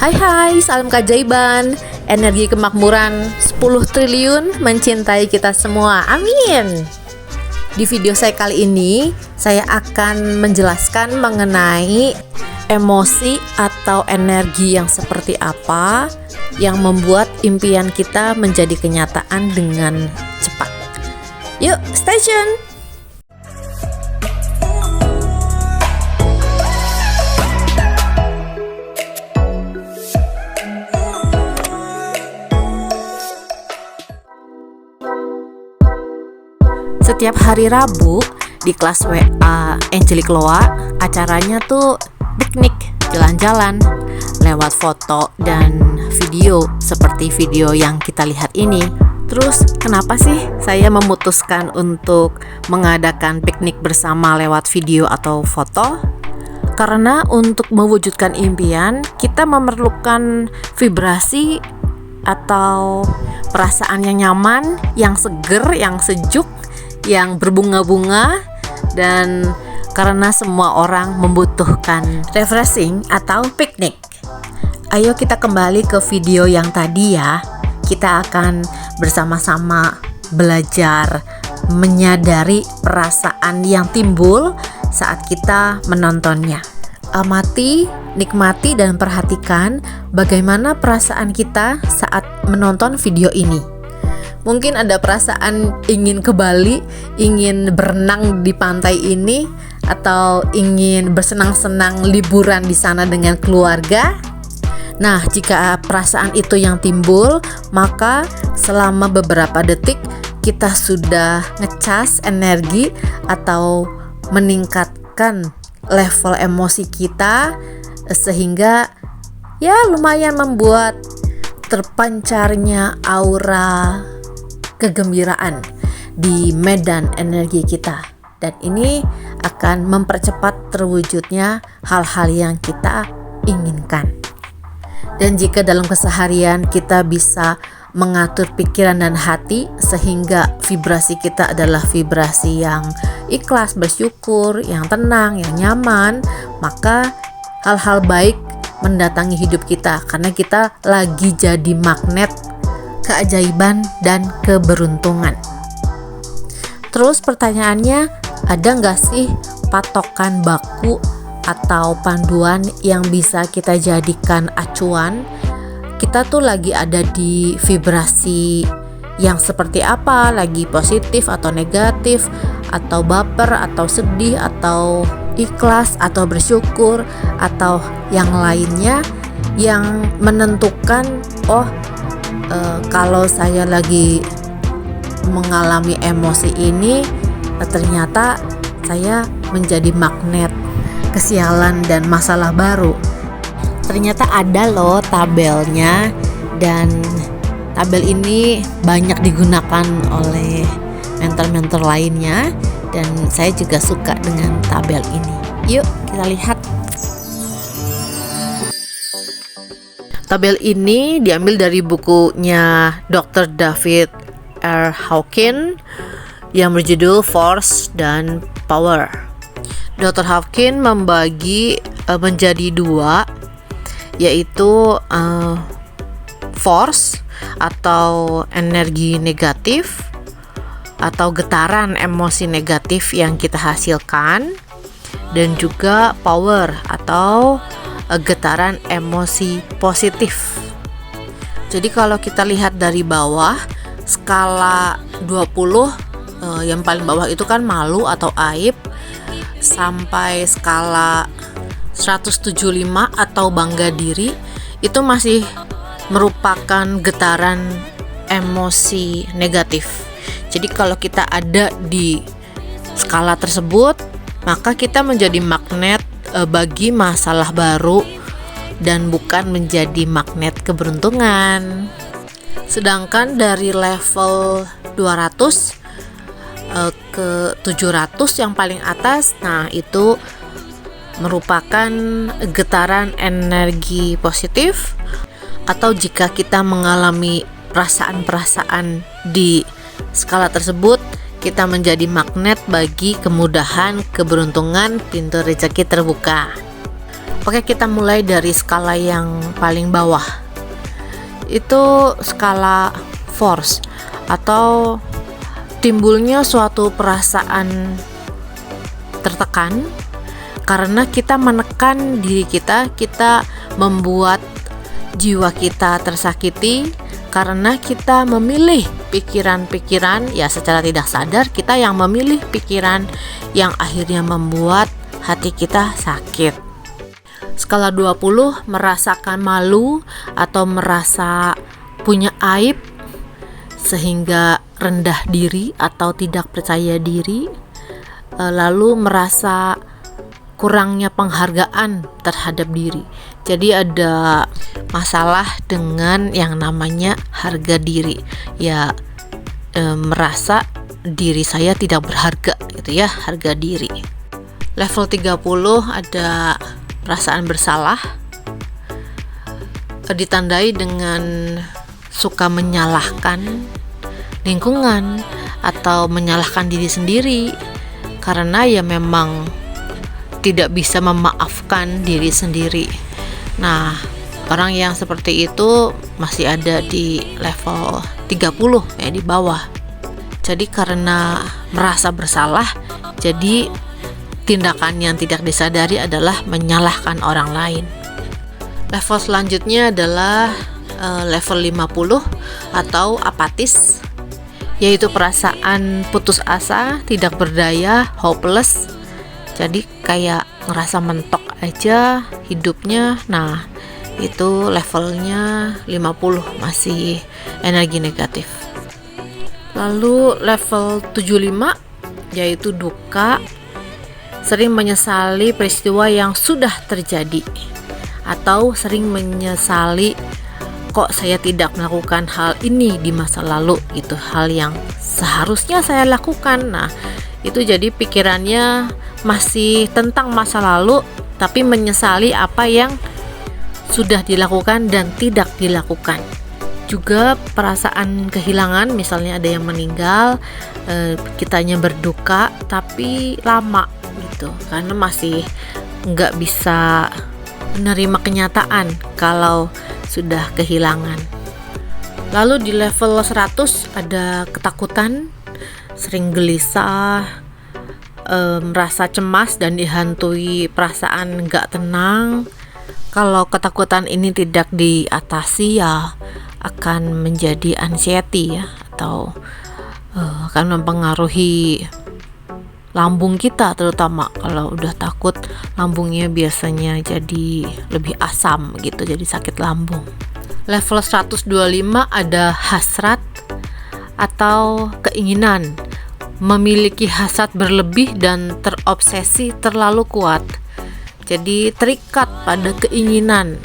Hai, salam keajaiban, energi kemakmuran 10 triliun mencintai kita semua, amin. Di video saya kali ini, saya akan menjelaskan mengenai emosi atau energi yang seperti apa yang membuat impian kita menjadi kenyataan dengan cepat. Yuk, stay tune! Setiap hari Rabu di kelas WA Angelic Loa, acaranya tuh piknik, jalan-jalan lewat foto dan video seperti video yang kita lihat ini. Terus kenapa sih saya memutuskan untuk mengadakan piknik bersama lewat video atau foto? Karena untuk mewujudkan impian, kita memerlukan vibrasi atau perasaan yang nyaman, yang seger, yang sejuk, yang berbunga-bunga, dan karena semua orang membutuhkan refreshing atau piknik. Ayo kita kembali ke video yang tadi ya. Kita akan bersama-sama belajar menyadari perasaan yang timbul saat kita menontonnya. Amati, nikmati, dan perhatikan bagaimana perasaan kita saat menonton video ini. Mungkin ada perasaan ingin ke Bali, ingin berenang di pantai ini, atau ingin bersenang-senang liburan di sana dengan keluarga. Nah, jika perasaan itu yang timbul, maka selama beberapa detik kita sudah ngecas energi atau meningkatkan level emosi kita, sehingga ya lumayan membuat terpancarnya aura kegembiraan di medan energi kita, dan ini akan mempercepat terwujudnya hal-hal yang kita inginkan. Dan jika dalam keseharian kita bisa mengatur pikiran dan hati sehingga vibrasi kita adalah vibrasi yang ikhlas, bersyukur, yang tenang, yang nyaman, maka hal-hal baik mendatangi hidup kita karena kita lagi jadi magnet keajaiban dan keberuntungan. Terus pertanyaannya, ada nggak sih patokan baku atau panduan yang bisa kita jadikan acuan? Kita tuh lagi ada di vibrasi yang seperti apa, lagi positif atau negatif, atau baper atau sedih, atau ikhlas atau bersyukur, atau yang lainnya yang menentukan kalau saya lagi mengalami emosi ini, ternyata saya menjadi magnet kesialan dan masalah baru. Ternyata ada loh tabelnya, dan tabel ini banyak digunakan oleh mentor-mentor lainnya, dan saya juga suka dengan tabel ini. Yuk kita lihat. Tabel ini diambil dari bukunya Dr. David R. Hawkins yang berjudul Force dan Power. Dr. Hawkins membagi menjadi dua, yaitu force atau energi negatif atau getaran emosi negatif yang kita hasilkan, dan juga power atau getaran emosi positif. Jadi kalau kita lihat dari bawah, skala 20, yang paling bawah itu kan malu atau aib, sampai skala 175 atau bangga diri, itu masih merupakan getaran emosi negatif. Jadi kalau kita ada di skala tersebut, maka kita menjadi magnet bagi masalah baru dan bukan menjadi magnet keberuntungan. Sedangkan dari level 200 ke 700 yang paling atas, nah itu merupakan getaran energi positif, atau jika kita mengalami perasaan-perasaan di skala tersebut, kita menjadi magnet bagi kemudahan, keberuntungan, pintu rezeki terbuka. Oke, kita mulai dari skala yang paling bawah. Itu skala force atau timbulnya suatu perasaan tertekan karena kita menekan diri kita membuat jiwa kita tersakiti karena kita memilih pikiran-pikiran, ya secara tidak sadar kita yang memilih pikiran yang akhirnya membuat hati kita sakit. Skala 20 merasakan malu atau merasa punya aib sehingga rendah diri atau tidak percaya diri, lalu merasa kurangnya penghargaan terhadap diri. Jadi ada masalah dengan yang namanya harga diri. Ya, merasa diri saya tidak berharga gitu ya, harga diri. Level 30 ada perasaan bersalah, ditandai dengan suka menyalahkan lingkungan atau menyalahkan diri sendiri karena ya memang tidak bisa memaafkan diri sendiri. Nah, orang yang seperti itu masih ada di level 30 ya, di bawah. Jadi karena merasa bersalah, jadi tindakan yang tidak disadari adalah menyalahkan orang lain. Level selanjutnya adalah level 50 atau apatis, yaitu perasaan putus asa, tidak berdaya, hopeless. Jadi kayak ngerasa mentok aja hidupnya. Nah, itu levelnya 50, masih energi negatif. Lalu level 75 yaitu duka, sering menyesali peristiwa yang sudah terjadi atau sering menyesali kok saya tidak melakukan hal ini di masa lalu, itu hal yang seharusnya saya lakukan. Nah, itu jadi pikirannya masih tentang masa lalu tapi menyesali apa yang sudah dilakukan dan tidak dilakukan. Juga perasaan kehilangan, misalnya ada yang meninggal, kitanya berduka tapi lama gitu, karena masih nggak bisa menerima kenyataan kalau sudah kehilangan. Lalu di level 100 ada ketakutan, sering gelisah, merasa cemas dan dihantui perasaan nggak tenang. Kalau ketakutan ini tidak diatasi ya akan menjadi anxiety ya, atau akan mempengaruhi lambung kita, terutama kalau udah takut lambungnya biasanya jadi lebih asam gitu, jadi sakit lambung. Level 125 ada hasrat atau keinginan, memiliki hasrat berlebih dan terobsesi terlalu kuat. Jadi terikat pada keinginan.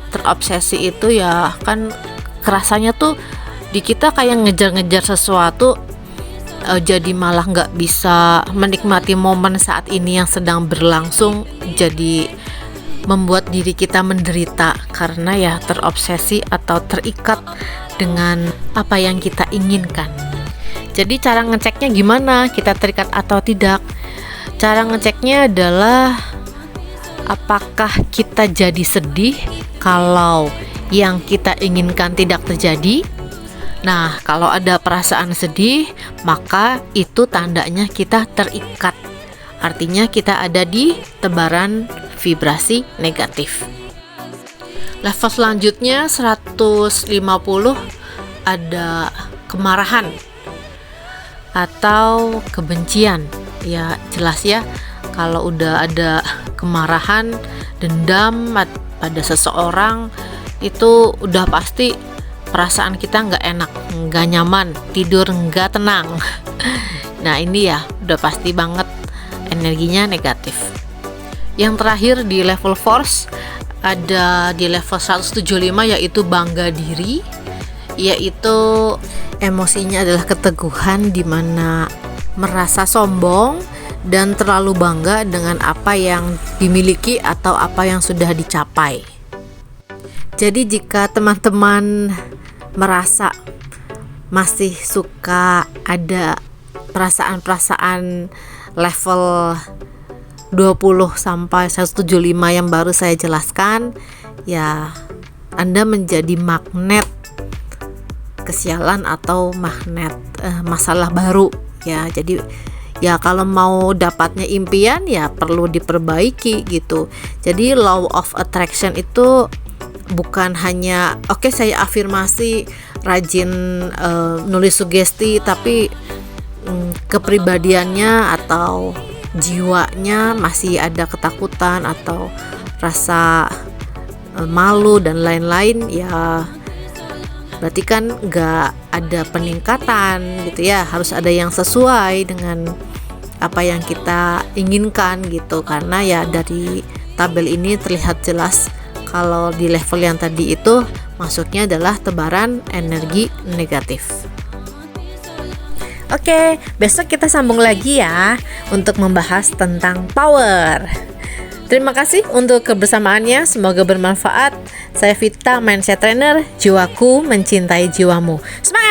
Terobsesi itu ya kan kerasanya tuh di kita kayak ngejar-ngejar sesuatu, jadi malah nggak bisa menikmati momen saat ini yang sedang berlangsung, jadi membuat diri kita menderita karena ya terobsesi atau terikat dengan apa yang kita inginkan. Jadi cara ngeceknya gimana kita terikat atau tidak? Cara ngeceknya adalah apakah kita jadi sedih kalau yang kita inginkan tidak terjadi. Nah, kalau ada perasaan sedih, maka itu tandanya kita terikat. Artinya kita ada di tebaran vibrasi negatif. Level selanjutnya 150 ada kemarahan atau kebencian. Ya jelas ya, kalau udah ada kemarahan, dendam pada seseorang, itu udah pasti perasaan kita nggak enak, nggak nyaman, tidur nggak tenang. Nah ini ya udah pasti banget energinya negatif. Yang terakhir di level force ada di level 175 yaitu bangga diri, yaitu emosinya adalah keteguhan, di mana merasa sombong dan terlalu bangga dengan apa yang dimiliki atau apa yang sudah dicapai. Jadi jika teman-teman merasa masih suka ada perasaan-perasaan level 20 sampai 175 yang baru saya jelaskan, ya Anda menjadi magnet kesialan atau magnet masalah baru ya. Jadi ya kalau mau dapatnya impian ya perlu diperbaiki gitu. Jadi law of attraction itu bukan hanya oke, saya afirmasi, rajin nulis sugesti, tapi kepribadiannya atau jiwanya masih ada ketakutan atau rasa malu dan lain-lain, ya berarti kan nggak ada peningkatan gitu ya. Harus ada yang sesuai dengan apa yang kita inginkan gitu, karena ya dari tabel ini terlihat jelas kalau di level yang tadi itu masuknya adalah tebaran energi negatif. Oke, besok kita sambung lagi ya untuk membahas tentang power. Terima kasih untuk kebersamaannya, semoga bermanfaat. Saya Vita, Mindset Trainer, jiwaku mencintai jiwamu. Semangat!